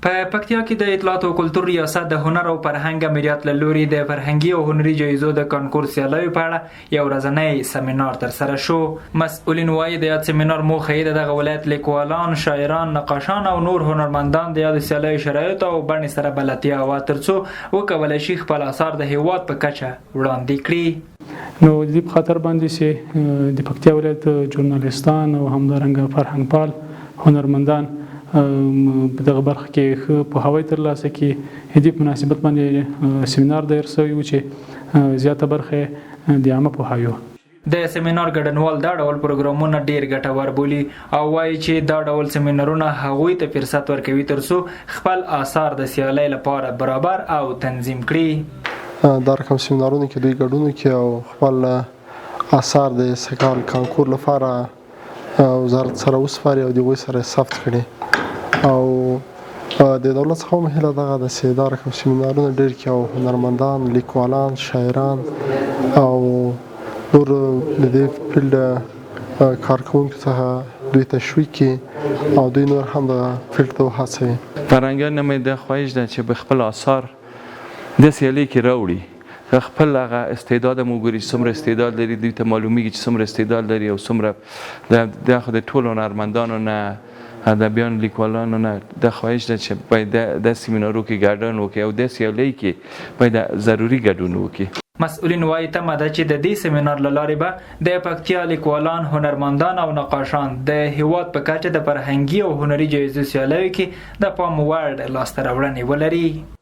په پکتیا کې د اطلاعاتو او کلتور ریاست د هنر او فرهنګ امریت له لوري د فرهنګي او هنري جایزو د کانکور سیالیو په اړه یو ورځنی سمنار ترسره شو. مسؤلین وایي د یاد سمنار موخه یې دغه ولایت لیکوالان، شاعران، نقاشان او نور هنرمندان د یاد سیالیو شرایط او بڼې سره بلدتیا وا ترڅو وکولای شي خپل آثار د هیواد په کچه وړاندې کړي. نو د دې په خاطر باندې چې د پکتیا ولایت ژورنالیستان او همدارنګه فرهنګ پال هنرمندان په دغه برخه کې ښه پوهاوی ترلاسه کړي. د دې په مناسبت باندې سمینار دایر شوی و چې زیاته برخه د عامه پوهاوی وه. د سمینار ګډونوال دا ډول پروګرامونه ډیر ګټور بولي او وایي چې دا ډول سمینارونه هغوی ته فرصت ورکوي ترڅو خپل آثار د سیالۍ لپاره برابر او تنظیم کړي. دا رقم سمینارونه کې دوی ګډون کوي او خپل آثار د سکال کانکور لپاره وزارت سره وسپاري او د هغوی سره ثبت کړي. او د دولت څخه هم هیله دغه ده چې دا رقم سمینارونه ډېر کړي او هنرمندان، لیکوالان، شاعران او نور د دې فیلډ کارکوونکو څخه دوی تشویق کړي او دوی نور هم د فیلډ ته وهڅوي. فرهنګیانو مې دا خواهش ده چې به خپل آثار د سیالۍ کې راوړي، خپل هغه استعداد مو ګوري، څومره استعداد لري، دوی ته معلومیږي چې څومره استعداد لري او څومره د ټولو هنرمندانو نه، ادبیان، لیکوالانو نه د خواهش ده چې باید د سیمینارو کې ګډون وکړي او د سیالۍ کې باید ضروري ګډون وکړي. مسؤلین وایي تمه ده چې د دې سیمینار له لارې به د پکتیا لیکوالان، هنرمندان او نقاشان د هیواد په کچه د فرهنګي او هنري جایزو سیالیو کې د پام وړ لاسته راوړنې ولري.